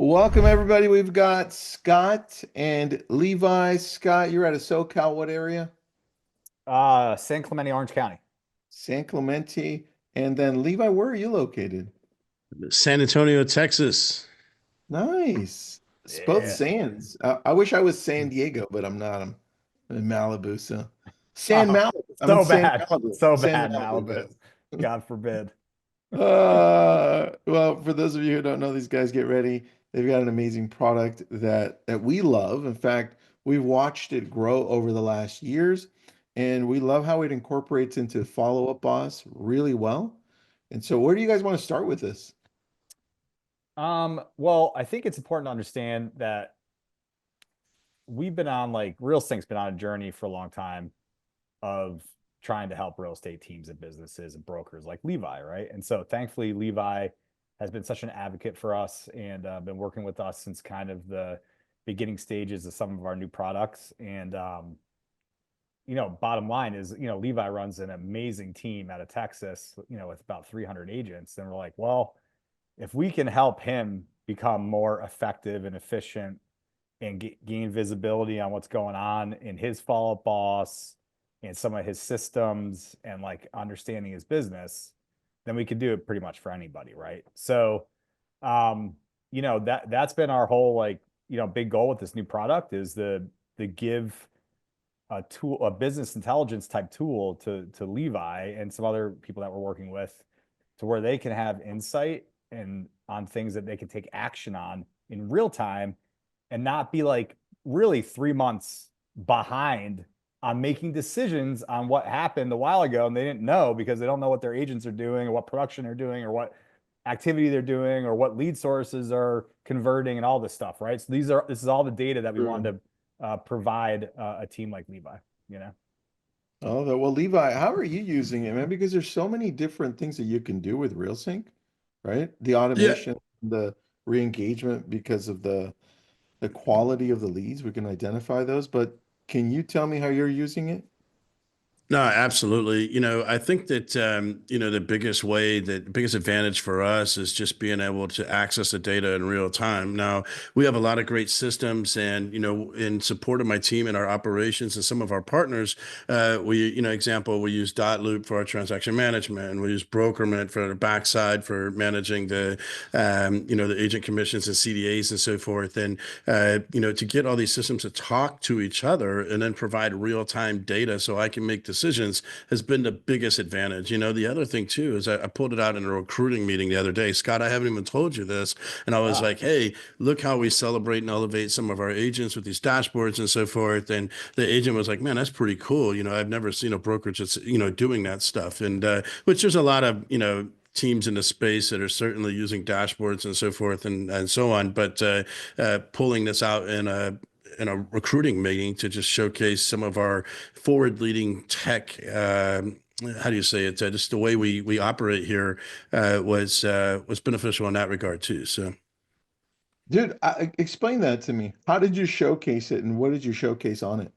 Welcome, everybody. We've got Scott and Levi. Scott, you're out of SoCal. What area? San Clemente, Orange County. San Clemente. And then Levi, where are you located? San Antonio, Texas. Nice. It's both Yeah. Sands. I wish I was San Diego, but I'm not. I'm in Malibu. So San Oh, Malibu. I'm in so San bad. Malibu. So San bad, Malibu, Malibu. guys. God forbid. Well, for those of you who don't know these guys, get ready. They've got an amazing product that we love. In fact, we've watched it grow over the last years, and we love how it incorporates into Follow Up Boss really well. And so, where do you guys want to start with this? Well, I think it's important to understand that we've been on RealSync's been on a journey for a long time of trying to help real estate teams and businesses and brokers like Levi, right? And so thankfully, Levi has been such an advocate for us and been working with us since kind of the beginning stages of some of our new products. And bottom line is, Levi runs an amazing team out of Texas, with about 300 agents. And we're like, well, if we can help him become more effective and efficient and gain visibility on what's going on in his follow-up boss and some of his systems and like understanding his business, then we can do it pretty much for anybody, right? So, that's been our whole big goal with this new product is the give a tool, a business intelligence type tool to Levi and some other people that we're working with, to where they can have insight and on things that they can take action on in real time and not be like really 3 months behind on making decisions on what happened a while ago and they didn't know because they don't know what their agents are doing or what production they're doing or what activity they're doing or what lead sources are converting and all this stuff, right? So this is all the data that we wanted to provide a team like Levi, you know? Oh, well, Levi, how are you using it, man? Because there's so many different things that you can do with RealSync, right? The Yeah, automation, the re-engagement because of the quality of the leads. We can identify those, but can you tell me how you're using it? no, absolutely. I think that the biggest advantage for us is just being able to access the data in real time. Now, we have a lot of great systems, and in support of my team and our operations and some of our partners, we use dotloop for our transaction management, and we use Brokerment for the backside for managing the agent commissions and CDAs and so forth. And to get all these systems to talk to each other and then provide real time data so I can make decisions has been the biggest advantage. The other thing too is I pulled it out in a recruiting meeting the other day. Scott, I haven't even told you this. And I was Ah, like, hey, look how we celebrate and elevate some of our agents with these dashboards and so forth. And the agent was like, man, that's pretty cool. I've never seen a brokerage that's, doing that stuff. And which there's a lot of, teams in the space that are certainly using dashboards and so forth and so on. But pulling this out in a recruiting meeting to just showcase some of our forward-leading tech. How do you say it? Just the way we operate here was beneficial in that regard too. So. Dude, explain that to me. How did you showcase it and what did you showcase on it?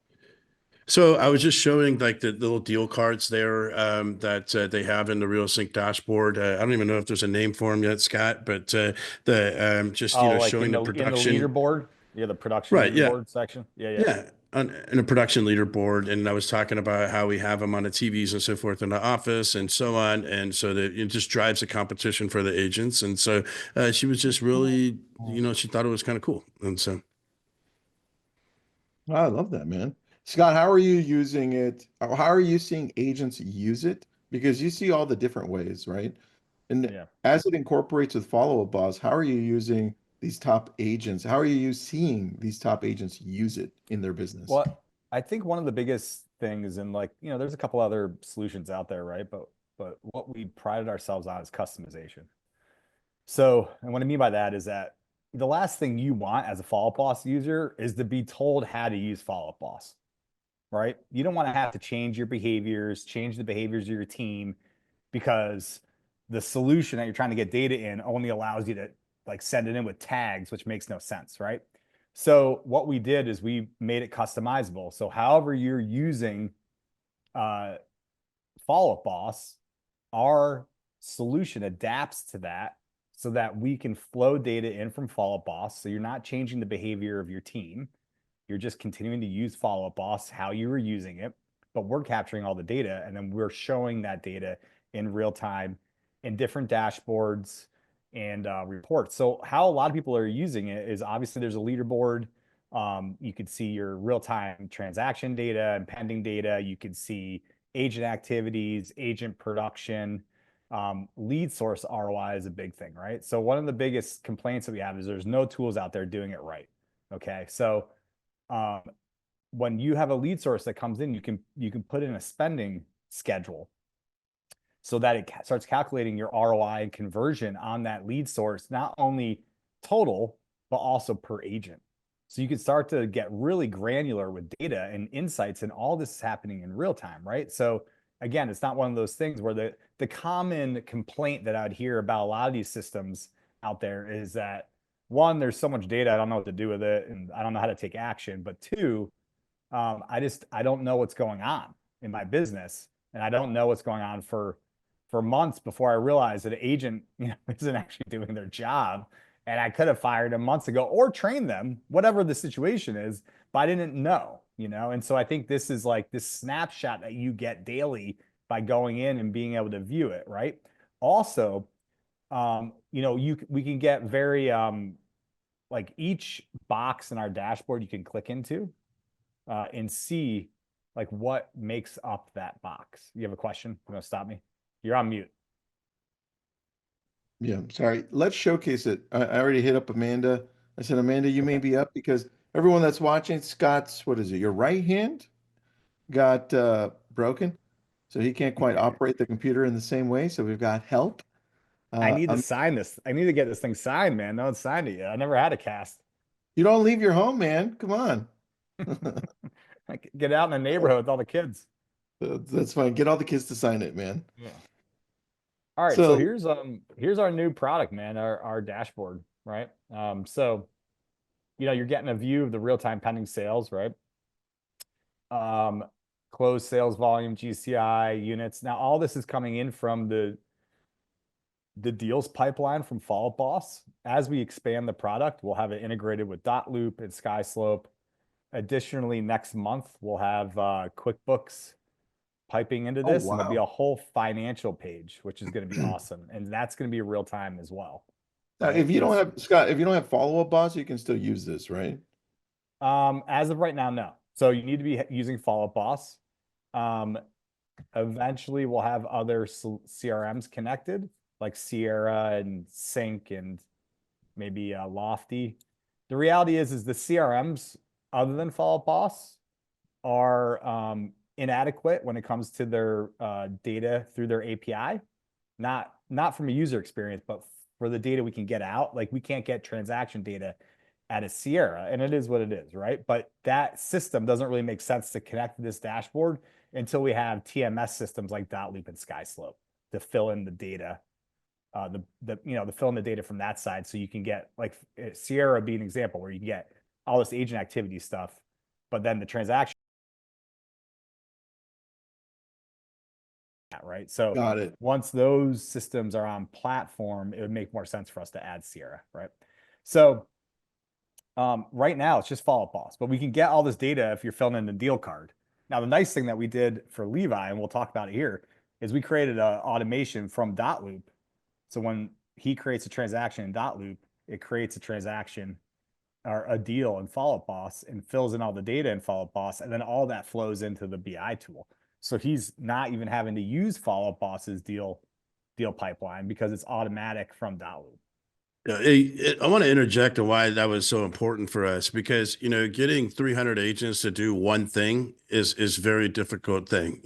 So I was just showing like the little deal cards there that they have in the RealSync dashboard. I don't even know if there's a name for them yet, Scott, but the just oh, like showing the in the production. leaderboard, yeah, the production Right. Yeah. leaderboard section, yeah, yeah. Yeah, in a production leaderboard, and I was talking about how we have them on the TVs and so forth in the office and so on, and so that it just drives a competition for the agents. And so she was just really, she thought it was kind of cool, and so. I love that, man. Scott, how are you using it? Or how are you seeing agents use it? Because you see all the different ways, right? And Yeah. as it incorporates with Follow Up Boss, how are you using these top agents? How are you seeing these top agents use it in their business? Well, I think one of the biggest things, and there's a couple other solutions out there, right? But what we prided ourselves on is customization. So, and what I mean by that is that the last thing you want as a Follow Up Boss user is to be told how to use Follow Up Boss, right? You don't want to have to change your behaviors, change the behaviors of your team because the solution that you're trying to get data in only allows you to like send it in with tags, which makes no sense, right? So what we did is we made it customizable. So however you're using uh, Follow Up Boss, our solution adapts to that so that we can flow data in from Follow Up Boss. So you're not changing the behavior of your team. You're just continuing to use Follow Up Boss how you were using it, but we're capturing all the data and then we're showing that data in real time in different dashboards and reports. So how a lot of people are using it is obviously there's a leaderboard. You could see your real-time transaction data and pending data. You could see agent activities, agent production. Lead source ROI is a big thing, right? So one of the biggest complaints that we have is there's no tools out there doing it right. Okay, so when you have a lead source that comes in, you can put in a spending schedule so that it starts calculating your ROI and conversion on that lead source, not only total, but also per agent. So you can start to get really granular with data and insights, and all this is happening in real time, right? So again, it's not one of those things where the common complaint that I'd hear about a lot of these systems out there is that, one, there's so much data, I don't know what to do with it, and I don't know how to take action. But two, I don't know what's going on in my business, and I don't know what's going on for months before I realized that an agent, isn't actually doing their job, and I could have fired them months ago or trained them, whatever the situation is, but I didn't know, And so I think this is like this snapshot that you get daily by going in and being able to view it, right? Also, we can get very like each box in our dashboard you can click into and see like what makes up that box. You have a question? You want to stop me? You're on mute. Yeah, sorry. Let's showcase it. I already hit up Amanda. I said, Amanda, you may Okay. be up because everyone that's watching, Scott's, what is it? Your right hand got broken, so he can't quite operate the computer in the same way. So we've got help. I need to Um, sign this. I need to get this thing signed, man. No one's signed it yet. I never had a cast. you don't leave your home, man. Come on. Get out in the neighborhood with all the kids. That's fine. Get all the kids to sign it, man. Yeah. All right, so So, here's our new product, man, our dashboard, right? So you're getting a view of the real-time pending sales, right? Closed sales volume, GCI, units. Now, all this is coming in from the deals pipeline from Follow Up Boss. As we expand the product, we'll have it integrated with dotloop and SkySlope. Additionally, next month, we'll have QuickBooks piping into oh this, and there'll be wow. a whole financial page, which is going to be awesome. And that's going to be real time as well, Now, right? if you don't have Scott, if you don't have follow-up boss, you can still use this, right? As of right now, no. So you need to be using Follow Up Boss. Um, Eventually, we'll have other CRMs connected, like Sierra and Sync and maybe Lofty. The reality is the CRMs other than Follow Up Boss are inadequate when it comes to their data through their API. Not from a user experience, but for the data we can get out. Like we can't get transaction data at a Sierra, and it is what it is, right? But that system doesn't really make sense to connect to this dashboard until we have TMS systems like dotloop and SkySlope to fill in the data, to fill in the data from that side, so you can get like Sierra be an example where you can get all this agent activity stuff, but then the transaction, right? So Got it. once those systems are on platform, it would make more sense for us to add Sierra, right? So right now it's just Follow Up Boss, but we can get all this data if you're filling in the deal card. Now, the nice thing that we did for Levi, and we'll talk about it here, is we created an automation from dotloop. So when he creates a transaction in dotloop, it creates a transaction or a deal in Follow Up Boss and fills in all the data in Follow Up Boss, and then all that flows into the BI tool. So he's not even having to use Follow Up Boss's deal pipeline because it's automatic from dotloop. I want to interject on why that was so important for us because getting 300 agents to do one thing is very difficult thing.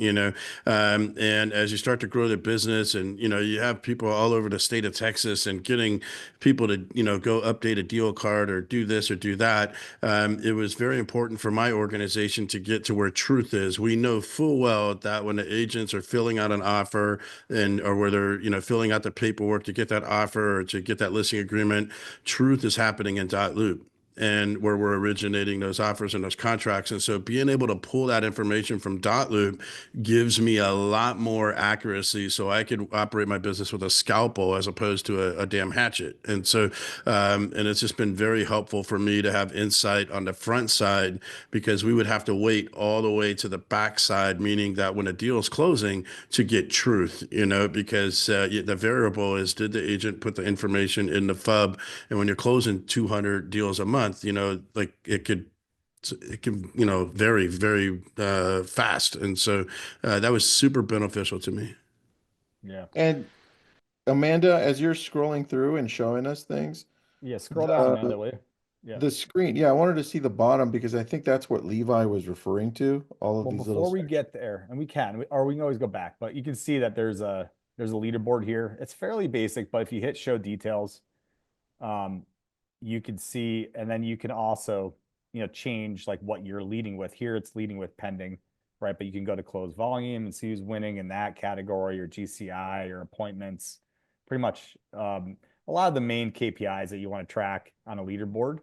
And as you start to grow the business, and you have people all over the state of Texas, and getting people to go update a deal card or do this or do that, it was very important for my organization to get to where truth is. We know full well that when the agents are filling out an offer or where they're filling out the paperwork to get that offer or to get that listing agreement, truth is happening in dotloop. and where we're originating those offers and those contracts. And so being able to pull that information from dotloop gives me a lot more accuracy so I could operate my business with a scalpel as opposed to a damn hatchet. And so, and it's just been very helpful for me to have insight on the front side because we would have to wait all the way to the back side, meaning that when a deal is closing to get truth, because the variable is did the agent put the information in the FUB? And when you're closing 200 deals a month, like it can vary very fast, and so that was super beneficial to me. Yeah. And Amanda, as you're scrolling through and showing us things, Yeah. Scroll down, the Amanda, will you? Yeah. the screen, yeah, I wanted to see the bottom because I think that's what Levi was referring to, all of Well, these little before we sections. get there, and or we can always go back, but you can see that there's a leaderboard here. It's fairly basic, but if you hit show details, um, you can see, and then you can also, change like what you're leading with. Here it's leading with pending, right? But you can go to close volume and see who's winning in that category or GCI or appointments. Pretty much a lot of the main KPIs that you want to track on a leaderboard.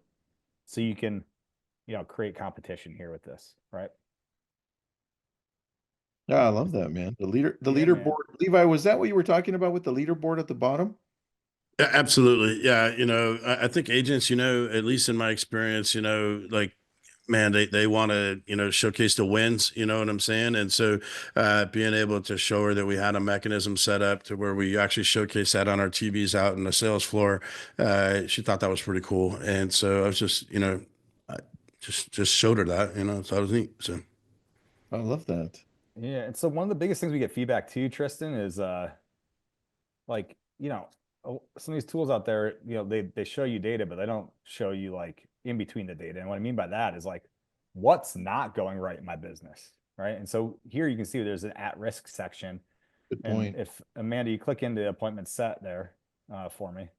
So you can, create competition here with this, right? Yeah, I love that, man. The Yeah, man. leaderboard. Levi, was that what you were talking about with the leaderboard at the bottom? Yeah, absolutely. Yeah. I think agents, at least in my experience, like, man, they want to, showcase the wins, you know what I'm saying? And so being able to show her that we had a mechanism set up to where we actually showcase that on our TVs out in the sales floor, she thought that was pretty cool. And so I was just, I just showed her that, so that was neat. So I love that. Yeah. And so one of the biggest things we get feedback to, Tristan, is like, some of these tools out there, they show you data, but they don't show you like in between the data. And what I mean by that is like what's not going right in my business, right? And so here you can see there's an at-risk section. Good And point. if Amanda, you click into appointment set there for me.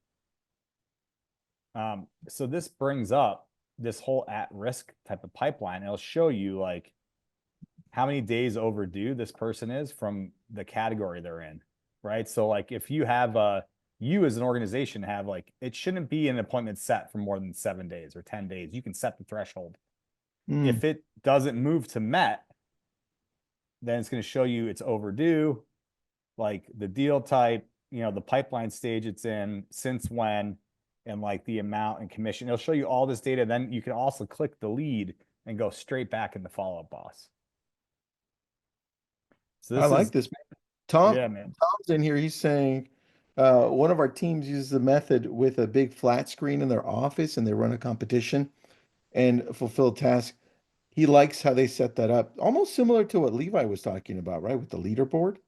So this brings up this whole at-risk type of pipeline. It'll show you like how many days overdue this person is from the category they're in, right? So like if you have you as an organization have like it shouldn't be an appointment set for more than 7 days or 10 days. You can set the threshold. Hmm. If it doesn't move to met, then it's going to show you it's overdue, like the deal type, the pipeline stage it's in, since when, and like the amount and commission. It'll show you all this data. Then you can also click the lead and go straight back in the follow-up boss. So I this like is, this. Tom, yeah, man. Tom's in here. He's saying one of our teams uses the method with a big flat screen in their office and they run a competition and fulfill a task. He likes how they set that up, almost similar to what Levi was talking about, right? With the leaderboard.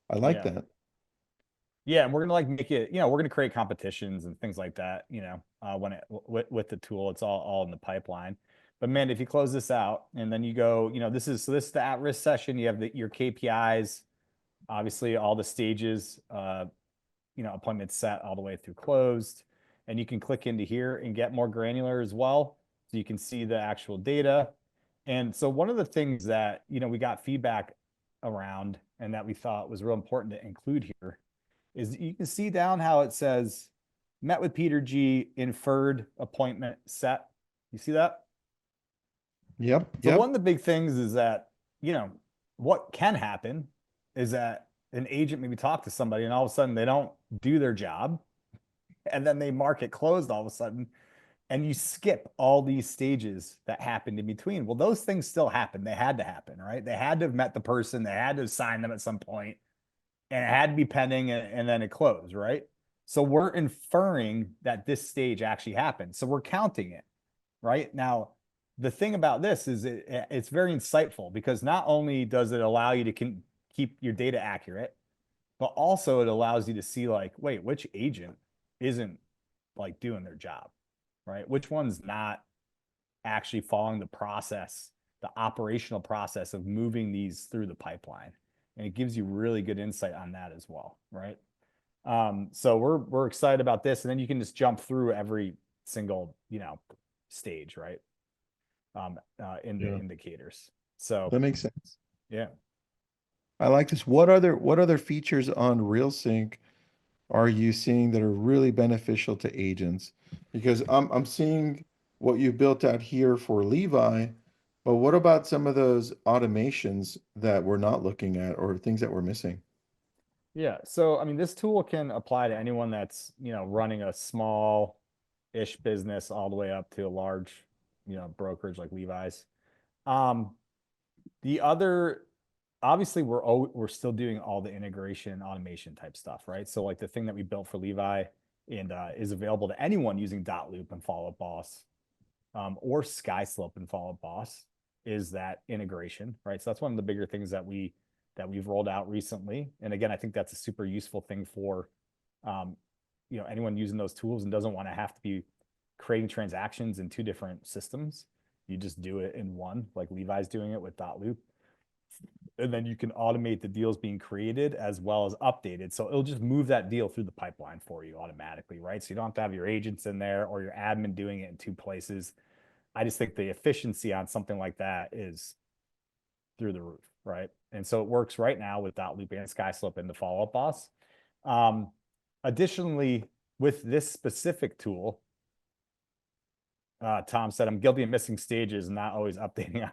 I like Yeah. that. Yeah, and we're gonna like make it, we're gonna create competitions and things like that, when it with the tool, it's all in the pipeline. But man, if you close this out and then you go, this is the at-risk session. You have your KPIs, obviously all the stages, appointments set all the way through closed. And you can click into here and get more granular as well. So you can see the actual data. And so one of the things that, we got feedback around and that we thought was real important to include here is you can see down how it says met with Peter G, inferred appointment set. You see that? Yep. So one Yep. of the big things is that, what can happen is that an agent maybe talk to somebody and all of a sudden they don't do their job and then they mark it closed all of a sudden and you skip all these stages that happened in between. Well, those things still happen. They had to happen, right? They had to have met the person, they had to have signed them at some point, and it had to be pending and then it closed, right? So we're inferring that this stage actually happened. So we're counting it, right? Now, the thing about this is it's very insightful because not only does it allow you to keep your data accurate, but also it allows you to see like, wait, which agent isn't like doing their job, right? Which one's not actually following the process, the operational process of moving these through the pipeline. And it gives you really good insight on that as well, right? So we're excited about this, and then you can just jump through every single stage, right? In the Yeah. indicators. So That makes sense. yeah. I like this. What other features on RealSync are you seeing that are really beneficial to agents? Because I'm seeing what you built out here for Levi, but what about some of those automations that we're not looking at or things that we're missing? Yeah. So, I mean, this tool can apply to anyone that's, running a small-ish business all the way up to a large, brokerage like Levi's. Um, the other, obviously, we're still doing all the integration automation type stuff, right? So, like the thing that we built for Levi and is available to anyone using dotloop and Follow Up Boss, or SkySlope and Follow Up Boss is that integration, right? So that's one of the bigger things that we've rolled out recently. And again, I think that's a super useful thing for anyone using those tools and doesn't want to have to be creating transactions in two different systems. You just do it in one, like Levi's doing it with dotloop. And then you can automate the deals being created as well as updated. So it'll just move that deal through the pipeline for you automatically, right? So you don't have to have your agents in there or your admin doing it in two places. I just think the efficiency on something like that is through the roof, right? And so it works right now with dotloop and SkySlope in the Follow Up Boss. Additionally, with this specific tool, Tom said, I'm guilty of missing stages and not always updating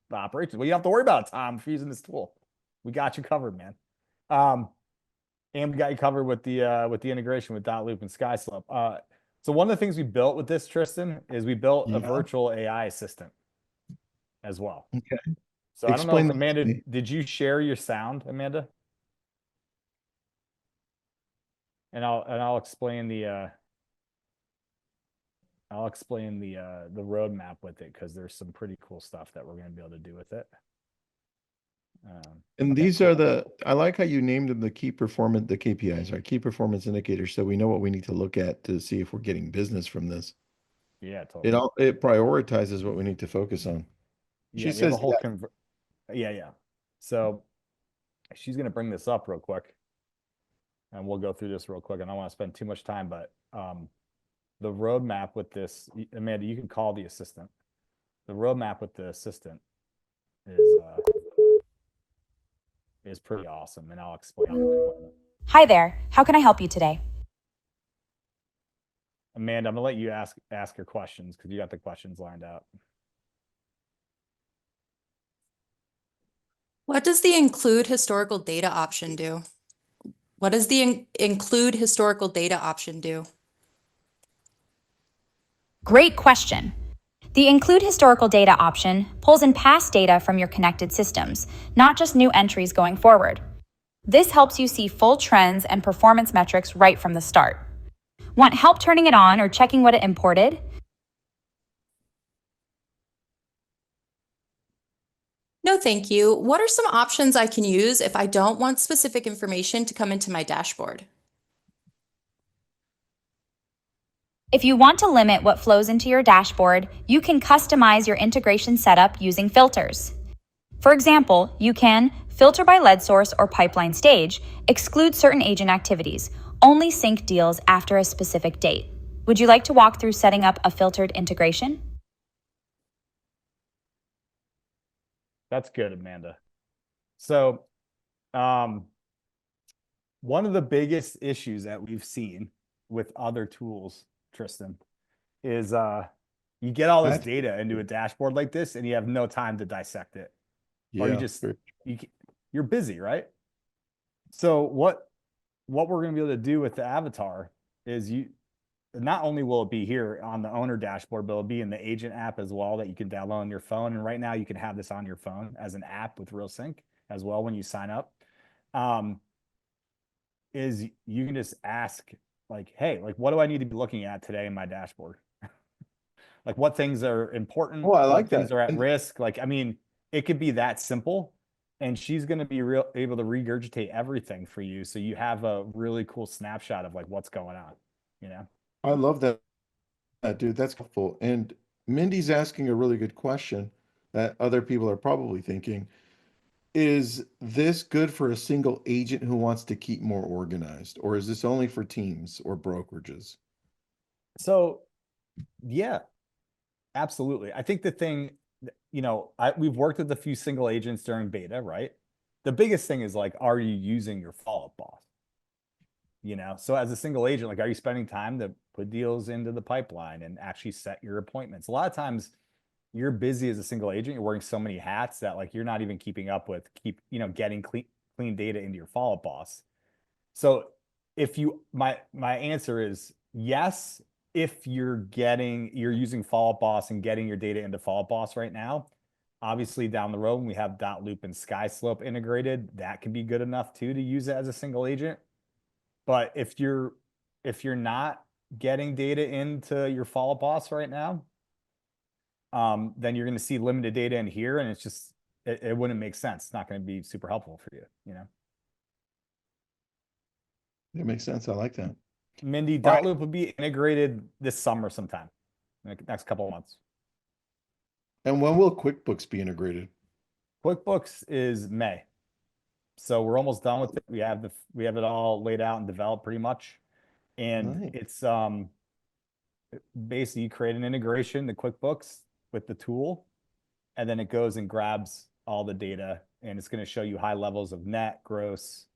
the operations. Well, you don't have to worry about it, Tom, if you're using this tool. We got you covered, man. And we got you covered with the integration with dotloop and SkySlope. So one of the things we built with this, Tristan, is we built a Yeah. virtual AI assistant as well. Okay. So I don't know Explain if that to Amanda, me. did you share your sound, Amanda? And I'll explain the roadmap with it because there's some pretty cool stuff that we're going to be able to do with it. And Okay, these cool. are I like how you named them the the KPIs, right? Key performance indicators. So we know what we need to look at to see if we're getting business from this. Yeah, totally. It prioritizes what we need to focus on. Yeah, She we have a says, whole yeah. yeah. So she's going to bring this up real quick and we'll go through this real quick. And I don't want to spend too much time, but the roadmap with this, Amanda, you can call the assistant. The roadmap with the assistant is pretty awesome, and I'll explain it. Hi there. How can I help you today? Amanda, I'm gonna let you ask your questions because you got the questions lined up. What does the include historical data option do? What does the include historical data option do? Great question. The Include Historical Data option pulls in past data from your connected systems, not just new entries going forward. This helps you see full trends and performance metrics right from the start. Want help turning it on or checking what it imported? No, thank you. What are some options I can use if I don't want specific information to come into my dashboard? If you want to limit what flows into your dashboard, you can customize your integration setup using filters. For example, you can filter by lead source or pipeline stage, exclude certain agent activities, only sync deals after a specific date. Would you like to walk through setting up a filtered integration? That's good, Amanda. So, one of the biggest issues that we've seen with other tools, Tristan, is you get all this data into a dashboard like this and you have no time to dissect it. Or you're busy, right? So what we're going to be able to do with the avatar is not only will it be here on the owner dashboard, but it'll be in the agent app as well that you can download on your phone. And right now you can have this on your phone as an app with RealSync as well when you sign up. Is you can just ask like, hey, like, what do I need to be looking at today in my dashboard? Like what things are important? Oh, I like what things that. are at risk? Like, I mean, it could be that simple. And she's going to be able to regurgitate everything for you. So you have a really cool snapshot of like what's going on, you know? I love that, dude. That's helpful. And Mindy's asking a really good question that other people are probably thinking. Is this good for a single agent who wants to keep more organized, or is this only for teams or brokerages? So, yeah, absolutely. I think the thing, we've worked with a few single agents during beta, right? The biggest thing is like, are you using your follow-up boss? So as a single agent, like, are you spending time to put deals into the pipeline and actually set your appointments? A lot of times you're busy as a single agent, you're wearing so many hats that like you're not even keeping up with getting clean data into your follow-up boss. So if you my answer is yes, if you're using follow-up boss and getting your data into follow-up boss right now. Obviously down the road when we have dotloop and skyslope integrated, that can be good enough too to use it as a single agent. But if you're not getting data into your follow-up boss right now, then you're going to see limited data in here, and it's just it wouldn't make sense. It's not going to be super helpful for you. That makes sense. I like that. Mindy, All right. dotloop would be integrated this summer sometime, in the next couple of months. And when will QuickBooks be integrated? QuickBooks is May, so we're almost done with it. We have it all laid out and developed pretty much, and Nice. it's basically you create an integration to QuickBooks with the tool, and then it goes and grabs all the data, and it's going to show you high levels of net, gross,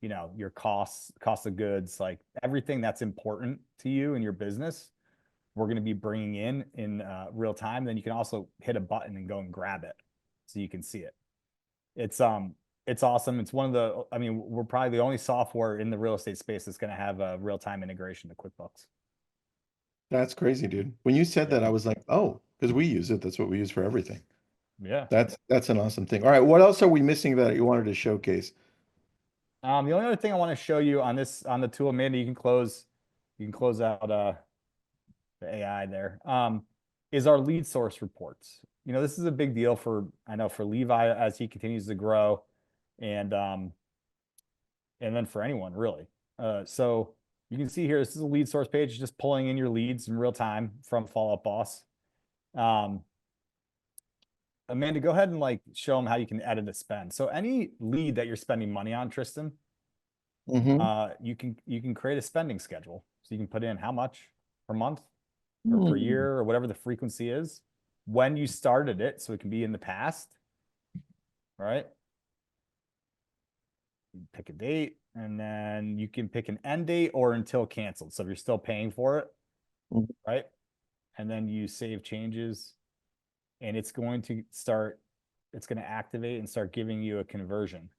your cost of goods, like everything that's important to you in your business. We're going to be bringing in real time. Then you can also hit a button and go and grab it so you can see it. It's awesome. It's we're probably the only software in the real estate space that's going to have a real-time integration to QuickBooks. That's crazy, dude. When you said Yeah. that, I was like, oh, because we use it. That's what we use for everything. Yeah. That's an awesome thing. All right, what else are we missing that you wanted to showcase? The only other thing I want to show you on the tool, Amanda, you can close out the AI there, is our lead source reports. This is a big deal I know for Levi as he continues to grow, and then for anyone really. So you can see here, this is a lead source page, just pulling in your leads in real time from Follow Up Boss. Amanda, go ahead and like show them how you can edit a spend. So any lead that you're spending money on, Tristan, you can create a spending schedule. So you can put in how much per month or per year or whatever the frequency is, when you started it, so it can be in the past, right? You pick a date, and then you can pick an end date or until canceled. So if you're still paying for it, right? And then you save changes, and it's going to activate and start giving you a conversion,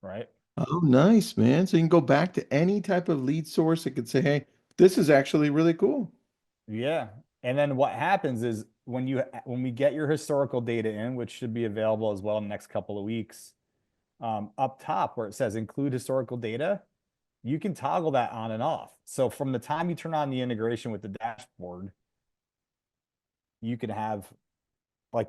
right? Oh, nice, man. So you can go back to any type of lead source. It could say, hey, this is actually really cool. Yeah. And then what happens is when we get your historical data in, which should be available as well in the next couple of weeks, up top where it says include historical data, you can toggle that on and off. So from the time you turn on the integration with the dashboard, you can have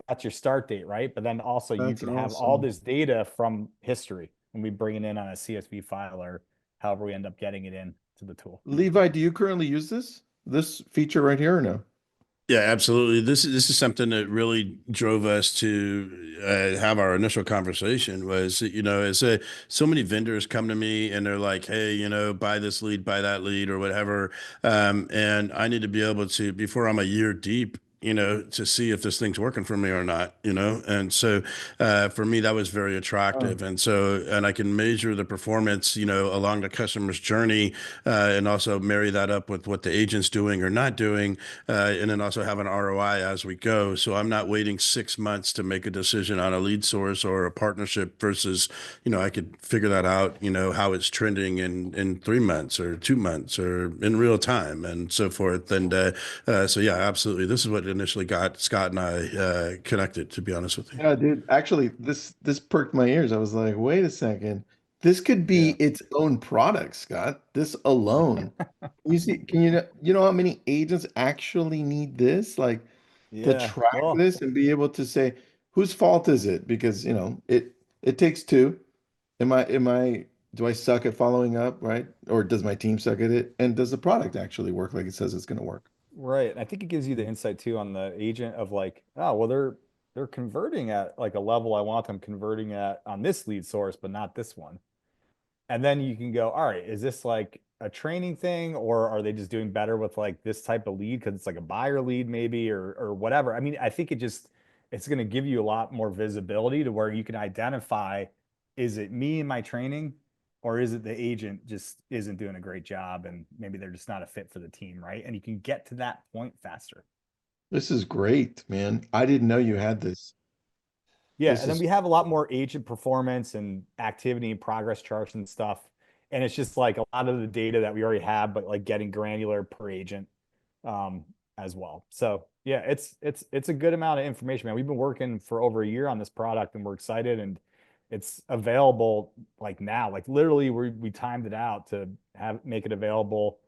that's your start date, right? But then also you That's can have all awesome. this data from history and we bring it in on a CSV file or however we end up getting it in to the tool. Levi, do you currently use this feature right here or no? Yeah, absolutely. This is something that really drove us to have our initial conversation was, so many vendors come to me and they're like, hey, buy this lead, buy that lead or whatever. And I need to be able to, before I'm a year deep, to see if this thing's working for me or not, And so for me, that was very attractive. And I can measure the performance, along the customer's journey and also marry that up with what the agent's doing or not doing. And then also have an ROI as we go. So I'm not waiting 6 months to make a decision on a lead source or a partnership versus, I could figure that out, how it's trending in 3 months or 2 months or in real time and so forth. And so, yeah, absolutely. This is what initially got Scott and I connected, to be honest with you. Yeah, dude. Actually, this perked my ears. I was like, wait a second. This could be Yeah. its own product, Scott. This alone. You see, you know how many agents actually need this? Like to Yeah. track Well, this and be able to say, whose fault is it? Because, it takes two. Do I suck at following up, right? Or does my team suck at it? And does the product actually work like it says it's going to work? right. I think it gives you the insight too on the agent of like, oh, well, they're converting at like a level I want them converting at on this lead source, but not this one. And then you can go, all right, is this like a training thing or are they just doing better with like this type of lead because it's like a buyer lead maybe or whatever. I mean, I think it's going to give you a lot more visibility to where you can identify, is it me in my training or is it the agent just isn't doing a great job and maybe they're just not a fit for the team, right? And you can get to that point faster. This is great, man. I didn't know you had this. Yeah, This and then is we have a lot more agent performance and activity and progress charts and stuff. And it's just like a lot of the data that we already have, but like getting granular per agent um, as well. So yeah, it's a good amount of information, man. We've been working for over a year on this product, and we're excited, and it's available like now. Like literally, we timed it out to make it available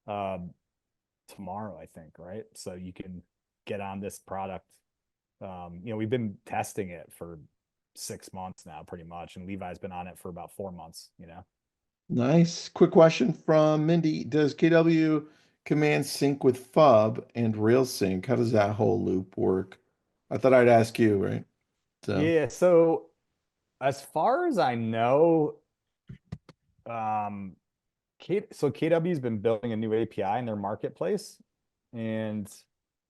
um, tomorrow, I think, right? So you can get on this product. We've been testing it for 6 months now, pretty much, and Levi's been on it for about 4 months. nice. Quick question from Mindy. Does KW command sync with FUB and RealSync? How does that whole loop work? I thought I'd ask you, right? So, Yeah. So as far as I know, um, so KW's been building a new API in their marketplace, and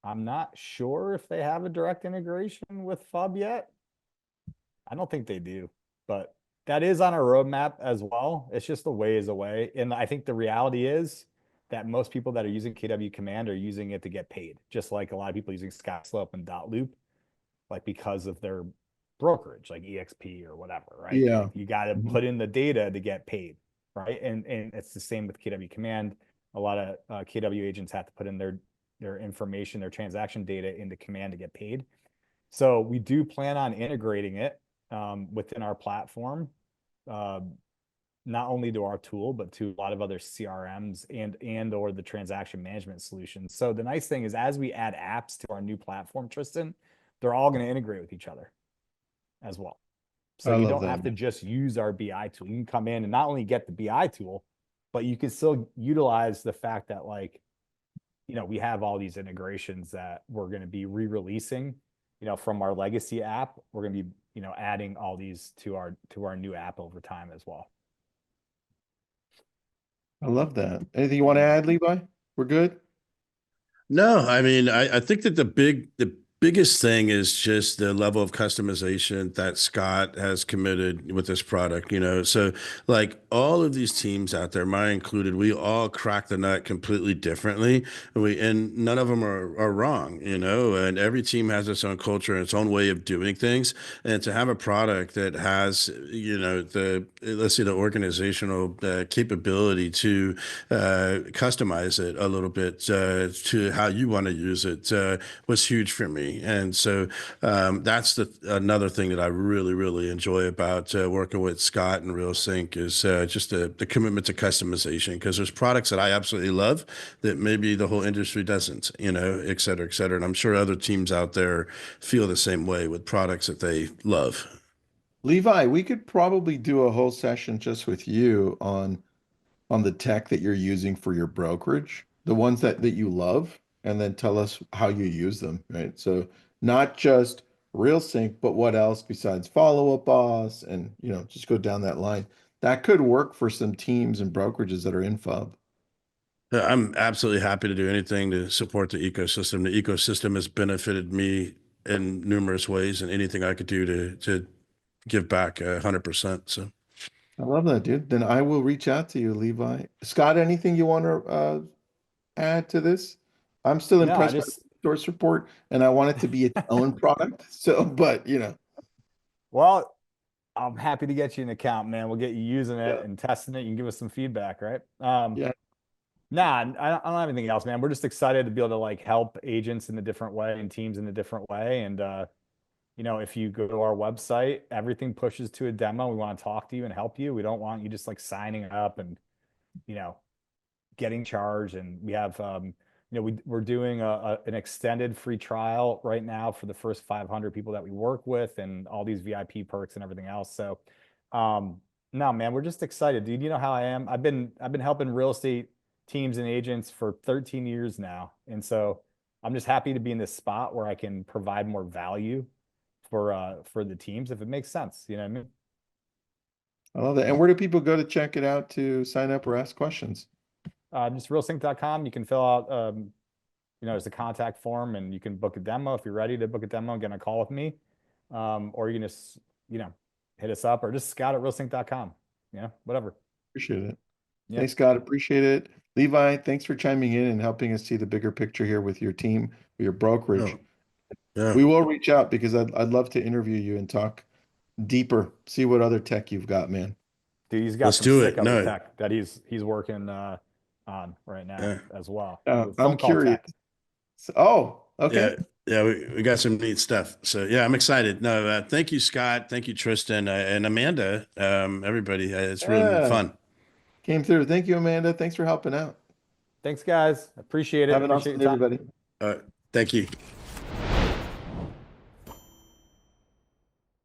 I'm not sure if they have a direct integration with FUB yet. I don't think they do, but that is on our roadmap as well. It's just a ways away. And I think the reality is that most people that are using KW Command are using it to get paid, just like a lot of people using Skyslope and dotloop, like because of their brokerage, like EXP or whatever, right? yeah. Like you got to Mhm. put in the data to get paid, right? And it's the same with KW Command. A lot of KW agents have to put in their information, their transaction data into Command to get paid. So we do plan on integrating it within our platform, uh, not only to our tool, but to a lot of other CRMs and or the transaction management solutions. So the nice thing is as we add apps to our new platform, Tristan, they're all going to integrate with each other as well. So I you love don't that. have to just use our BI tool. You can come in and not only get the BI tool, but you can still utilize the fact that we have all these integrations that we're going to be re-releasing, from our legacy app. We're going to be, adding all these to our new app over time as well. I love that. Anything you want to add, Levi? We're good? No, I mean, I think that the biggest thing is just the level of customization that Scott has committed with this product, So like all of these teams out there, mine included, we all crack the nut completely differently. And none of them are wrong, and every team has its own culture and its own way of doing things. And to have a product that has, let's say the organizational capability to customize it a little bit to how you want to use it was huge for me. And so that's another thing that I really, really enjoy about working with Scott and RealSync is just the commitment to customization, because there's products that I absolutely love that maybe the whole industry doesn't, et cetera, et cetera. And I'm sure other teams out there feel the same way with products that they love. Levi, we could probably do a whole session just with you on the tech that you're using for your brokerage, the ones that you love, and then tell us how you use them, right? So not just RealSync, but what else besides Follow Up Boss and just go down that line. That could work for some teams and brokerages that are in FUB. I'm absolutely happy to do anything to support the ecosystem. The ecosystem has benefited me in numerous ways, and anything I could do to give back 100%. So I love that, dude. Then I will reach out to you, Levi. Scott, anything you want to add to this? I'm still No, I impressed by the just source report, and I want it to be its own product. So, but well, I'm happy to get you an account, man. We'll get you using it yeah, and testing it. You can give us some feedback, right? yeah, Nah, I don't have anything else, man. We're just excited to be able to like help agents in a different way and teams in a different way. And if you go to our website, everything pushes to a demo. We want to talk to you and help you. We don't want you just like signing up and you know getting charged. And we have we're doing an extended free trial right now for the first 500 people that we work with, and all these VIP perks and everything else. So no, man, we're just excited, dude. You know how I am. I've been helping real estate teams and agents for 13 years now, and so I'm just happy to be in this spot where I can provide more value for the teams if it makes sense. You know what I mean? I love that. And where do people go to check it out to sign up or ask questions? Just realsync.com. You can fill out there's a contact form, and you can book a demo if you're ready to book a demo and get on a call with me. Or you can just, hit us up, or just scout at realsync.com. Whatever. Appreciate it. Yeah. Thanks, Scott. Appreciate it. Levi, thanks for chiming in and helping us see the bigger picture here with your team, your brokerage. Oh, yeah. We will reach out because I'd love to interview you and talk deeper, see what other tech you've got, man. Dude, he's got Let's some do sick it. other No. tech that he's working on right now Yeah. as well. I'm Phone call curious. tech. Oh, okay. Yeah, we got some neat stuff. So yeah, I'm excited. No, thank you, Scott. Thank you, Tristan, and Amanda. Everybody, it's really Yeah. fun. Came through. Thank you, Amanda. Thanks for helping out. Thanks, guys. Appreciate it. Have an Appreciate awesome your day, time. everybody. Thank you.